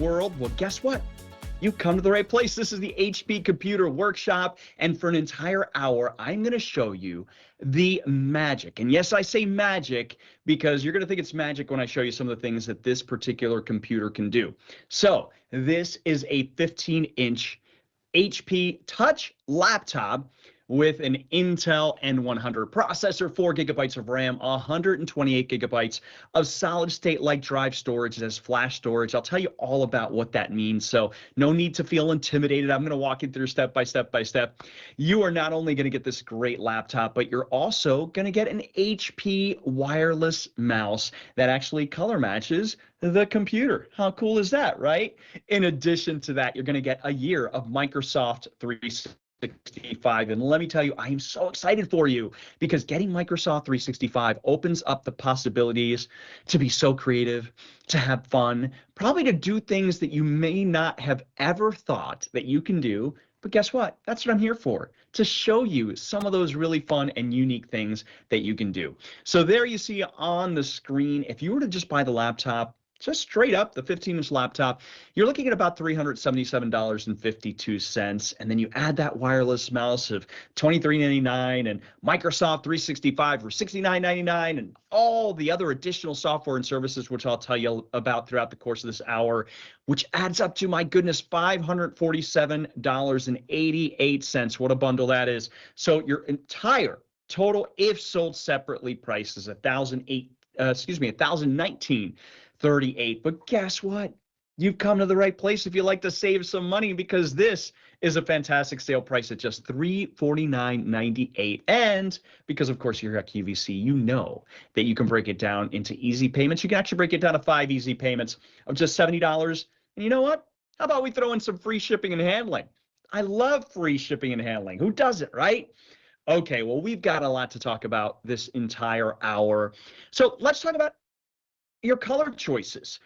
world? Well, guess what? You come to the right place. This is the HP Computer Workshop, and for an entire hour, I'm going to show you the magic. And yes, I say magic because you're going to think it's magic when I show you some of the things that this particular computer can do. So this is a 15-inch HP touch laptop with an Intel N100 processor, 4 gigabytes of RAM, 128 gigabytes of solid state like drive storage. It has flash storage. I'll tell you all about what that means. So no need to feel intimidated. I'm going to walk you through step by step by step. You are not only going to get this great laptop, but you're also going to get an HP wireless mouse that actually color matches the computer. How cool is that, right? In addition to that, you're going to get a year of Microsoft 365. And let me tell you, I am so excited for you because getting Microsoft 365 opens up the possibilities to be so creative, to have fun, probably to do things that you may not have ever thought that you can do. But guess what? That's what I'm here for, to show you some of those really fun and unique things that you can do. So there you see on the screen, if you were to just buy the laptop, just straight up, the 15-inch laptop, you're looking at about $377.52. And then you add that wireless mouse of $23.99 and Microsoft 365 for $69.99 and all the other additional software and services, which I'll tell you about throughout the course of this hour, which adds up to, my goodness, $547.88. What a bundle that is. So your entire total, if sold separately, price is $1,019.38. But guess what? You've come to the right place if you like to save some money, because this is a fantastic sale price at just $349.98. And because, of course, you're at QVC, you know that you can break it down into easy payments. You can actually break it down to 5 easy payments of just $70. And you know what? How about we throw in some free shipping and handling? I love free shipping and handling. Who doesn't, right? Okay, well, we've got a lot to talk about this entire hour. So let's talk about your color choices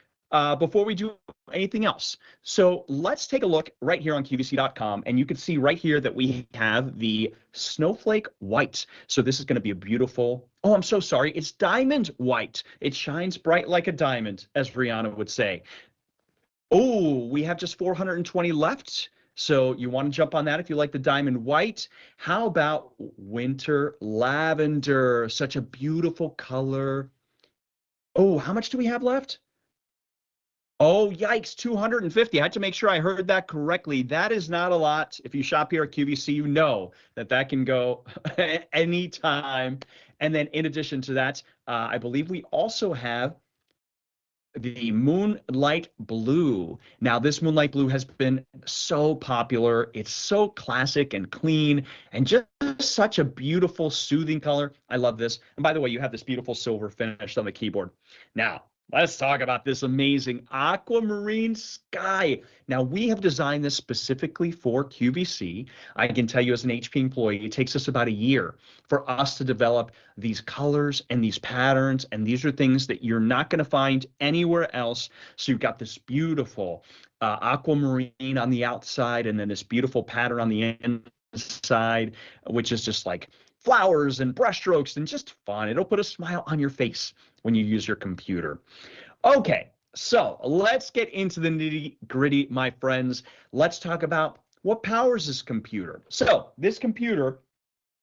before we do anything else. So let's take a look right here on QVC.com, and you can see right here that we have the snowflake white. So this is going to be a beautiful, oh, I'm so sorry, it's diamond white. It shines bright like a diamond, as Rihanna would say. Oh, we have just 420 left. So you want to jump on that if you like the diamond white. How about winter lavender? Such a beautiful color. Oh, how much do we have left? Oh, yikes, 250. I had to make sure I heard that correctly. That is not a lot. If you shop here at QVC, you know that that can go anytime. And then in addition to that, I believe we also have the Moonlight Blue. Now, this Moonlight Blue has been so popular. It's so classic and clean and just such a beautiful, soothing color. I love this. And by the way, you have this beautiful silver finish on the keyboard. Now, let's talk about this amazing aquamarine sky. Now, we have designed this specifically for QVC. I can tell you as an HP employee, it takes us about a year for us to develop these colors and these patterns, and these are things that you're not going to find anywhere else. So you've got this beautiful aquamarine on the outside, and then this beautiful pattern on the inside, which is just like flowers and brushstrokes and just fun. It'll put a smile on your face when you use your computer. Okay, so let's get into the nitty-gritty, my friends. Let's talk about what powers this computer. So this computer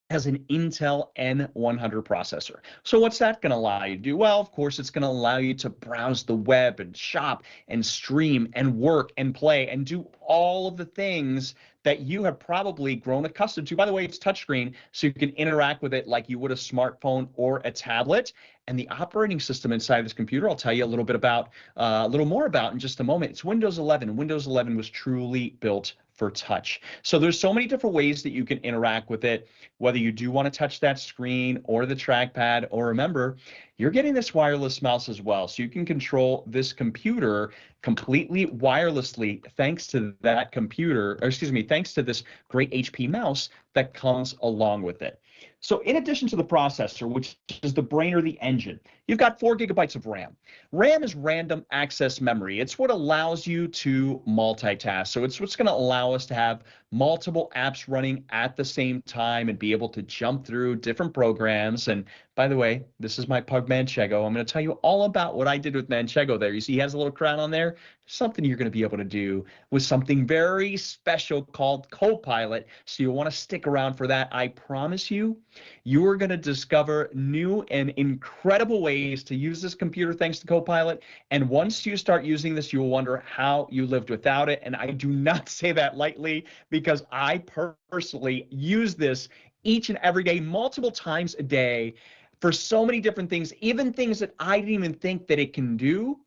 has an Intel N100 processor. So what's that going to allow you to do? Well, of course, it's going to allow you to browse the web and shop and stream and work and play and do all of the things that you have probably grown accustomed to. By the way, it's touchscreen, so you can interact with it like you would a smartphone or a tablet. And the operating system inside of this computer, I'll tell you a little bit about, a little more about in just a moment. It's Windows 11. Windows 11 was truly built for touch. So there's so many different ways that you can interact with it, whether you do want to touch that screen or the trackpad, or remember, you're getting this wireless mouse as well. So you can control this computer completely wirelessly thanks to that computer, or excuse me, thanks to this great HP mouse that comes along with it. So in addition to the processor, which is the brain or the engine, you've got 4 gigabytes of RAM. RAM is random access memory. It's what allows you to multitask. So it's what's going to allow us to have multiple apps running at the same time and be able to jump through different programs. And by the way, this is my pug Manchego. I'm going to tell you all about what I did with Manchego there. You see he has a little crown on there. Something you're going to be able to do with something very special called Copilot. So you'll want to stick around for that. I promise you, you are going to discover new and incredible ways to use this computer thanks to Copilot. And once you start using this, you'll wonder how you lived without it. And I do not say that lightly, because I personally use this each and every day, multiple times a day, for so many different things, even things that I didn't even think that it can do.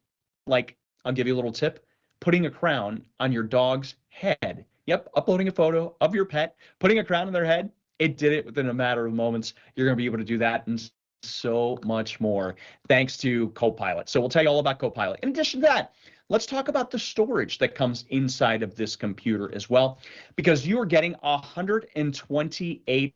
Like, I'll give you a little tip: putting a crown on your dog's head. Yep, uploading a photo of your pet, putting a crown on their head. It did it within a matter of moments. You're going to be able to do that and so much more thanks to Copilot. So we'll tell you all about Copilot. In addition to that, let's talk about the storage that comes inside of this computer as well, because you are getting 128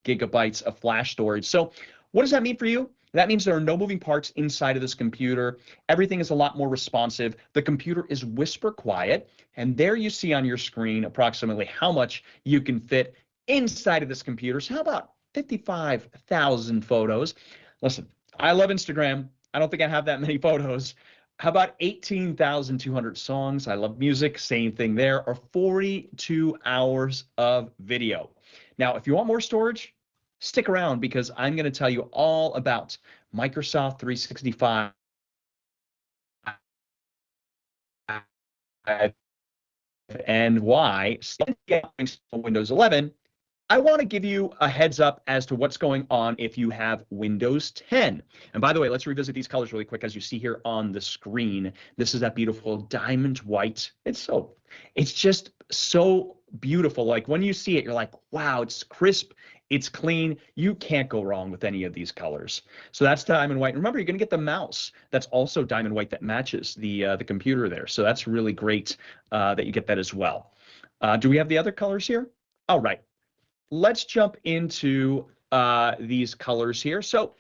gigabytes of flash storage. So what does that mean for you? That means there are no moving parts inside of this computer. Everything is a lot more responsive. The computer is whisper quiet. And there you see on your screen approximately how much you can fit inside of this computer. So how about 55,000 photos? Listen, I love Instagram. I don't think I have that many photos. How about 18,200 songs? I love music. Same thing there. Or 42 hours of video. Now, if you want more storage, stick around, because I'm going to tell you all about Microsoft 365 and why Windows 11. I want to give you a heads up as to what's going on if you have Windows 10. And by the way, let's revisit these colors really quick. As you see here on the screen, this is that beautiful diamond white. It's just so beautiful. Like when you see it, you're like, wow, it's crisp, it's clean. You can't go wrong with any of these colors. So that's diamond white. Remember, you're going to get the mouse that's also diamond white that matches the computer there. So that's really great that you get that as well. Do we have the other colors here? All right. Let's jump into these colors here. So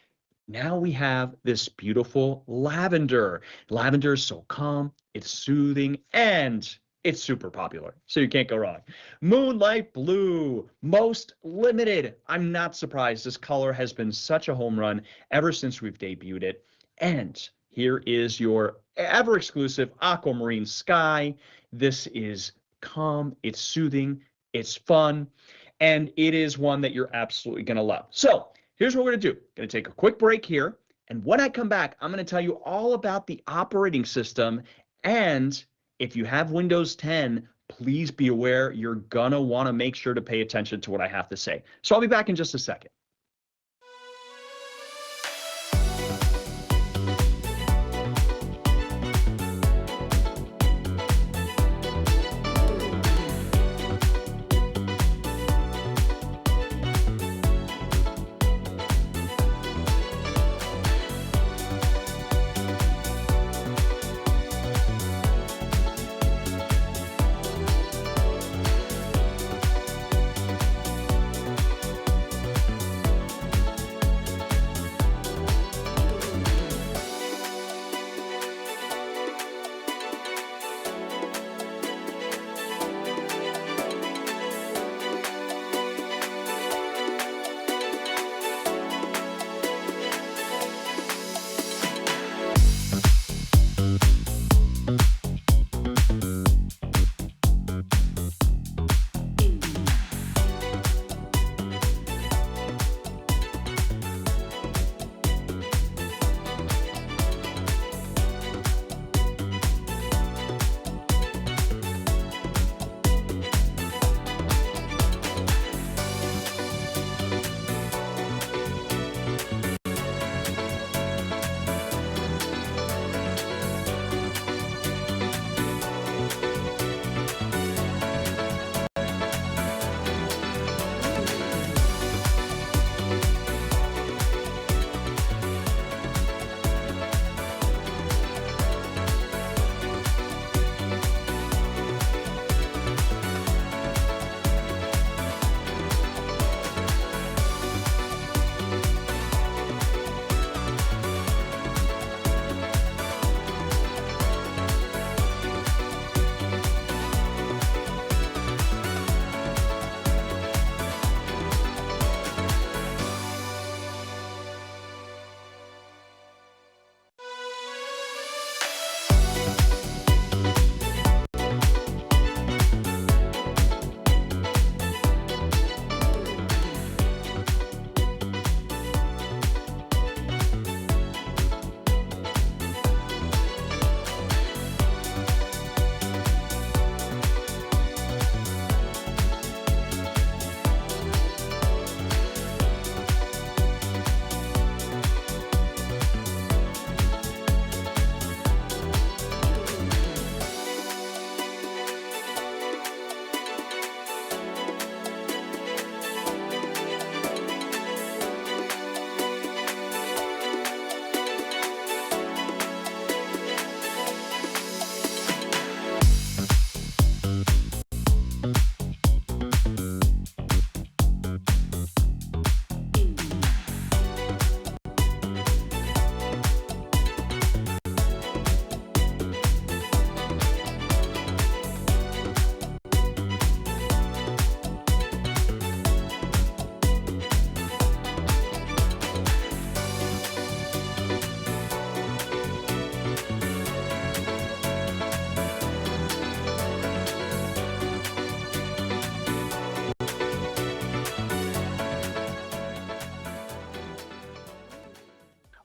now we have this beautiful lavender. Lavender is so calm, it's soothing, and it's super popular, so you can't go wrong. Moonlight blue, most limited. I'm not surprised. This color has been such a home run ever since we've debuted it. And here is your ever exclusive aquamarine sky. This is calm, it's soothing, it's fun, and it is one that you're absolutely going to love. So here's what we're going to do. Going to take a quick break here, and when I come back, I'm going to tell you all about the operating system. And if you have Windows 10, please be aware you're going to want to make sure to pay attention to what I have to say. So I'll be back in just a second.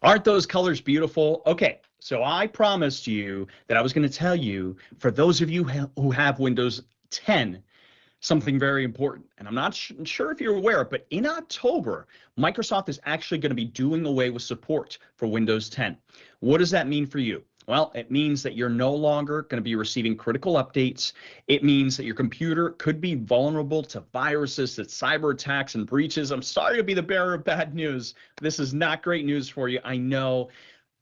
Aren't those colors beautiful? Okay, so I promised you that I was going to tell you, for those of you who have Windows 10, something very important. And I'm not sure if you're aware, but in October, Microsoft is actually going to be doing away with support for Windows 10. What does that mean for you? Well, it means that you're no longer going to be receiving critical updates. It means that your computer could be vulnerable to viruses, to cyber attacks and breaches. I'm sorry to be the bearer of bad news. This is not great news for you. I know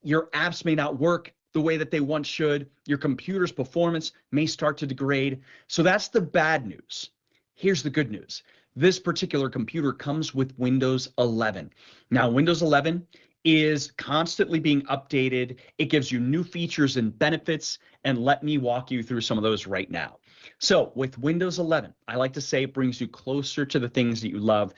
your apps may not work the way that they once should. Your computer's performance may start to degrade. So that's the bad news. Here's the good news. This particular computer comes with Windows 11. Now, Windows 11 is constantly being updated. It gives you new features and benefits, and let me walk you through some of those right now. So with Windows 11, I like to say it brings you closer to the things that you love.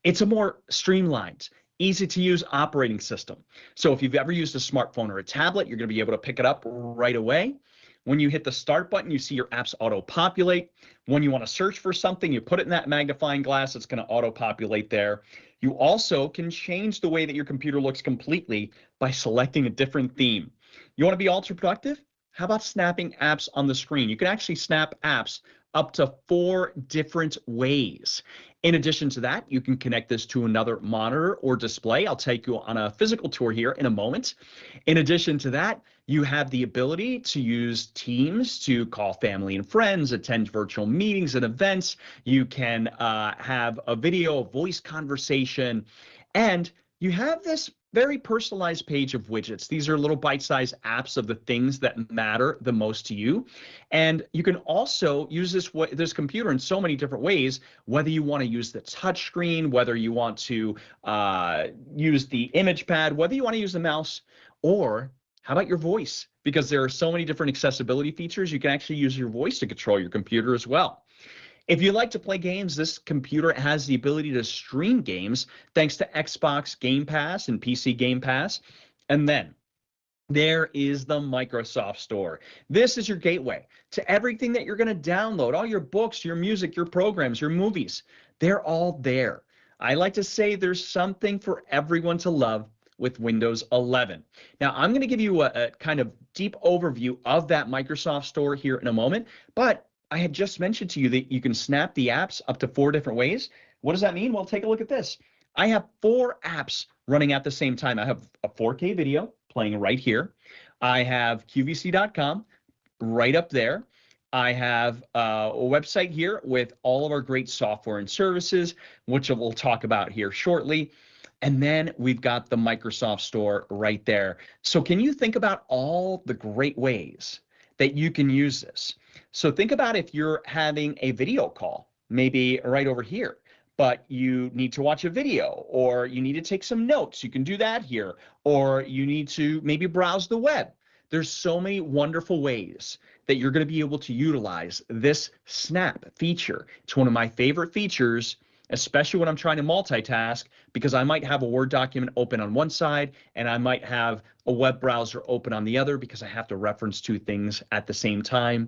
It's a more streamlined, easy to use operating system. So if you've ever used a smartphone or a tablet, you're going to be able to pick it up right away. When you hit the start button, you see your apps auto-populate. When you want to search for something, you put it in that magnifying glass, it's going to auto-populate there. You also can change the way that your computer looks completely by selecting a different theme. You want to be ultra productive? How about snapping apps on the screen? You can actually snap apps up to 4 different ways. In addition to that, you can connect this to another monitor or display. I'll take you on a physical tour here in a moment. In addition to that, you have the ability to use Teams to call family and friends, attend virtual meetings and events. You can have a video, voice conversation, and you have this very personalized page of widgets. These are little bite-sized apps of the things that matter the most to you. And you can also use this computer in so many different ways, whether you want to use the touch screen, whether you want to use the image pad, whether you want to use the mouse, or how about your voice? Because there are so many different accessibility features, you can actually use your voice to control your computer as well. If you like to play games, this computer has the ability to stream games thanks to Xbox Game Pass and PC Game Pass. And then there is the Microsoft Store. This is your gateway to everything that you're going to download, all your books, your music, your programs, your movies. They're all there. I like to say there's something for everyone to love with Windows 11. Now, I'm going to give you a kind of deep overview of that Microsoft Store here in a moment, but I had just mentioned to you that you can snap the apps up to 4 different ways. What does that mean? Well, take a look at this. I have 4 apps running at the same time. I have a 4K video playing right here. I have QVC.com right up there. I have a website here with all of our great software and services, which we'll talk about here shortly. And then we've got the Microsoft Store right there. So can you think about all the great ways that you can use this? So think about if you're having a video call, maybe right over here, but you need to watch a video or you need to take some notes. You can do that here, or you need to maybe browse the web. There's so many wonderful ways that you're going to be able to utilize this snap feature. It's one of my favorite features, especially when I'm trying to multitask, because I might have a Word document open on one side and I might have a web browser open on the other because I have to reference 2 things at the same time.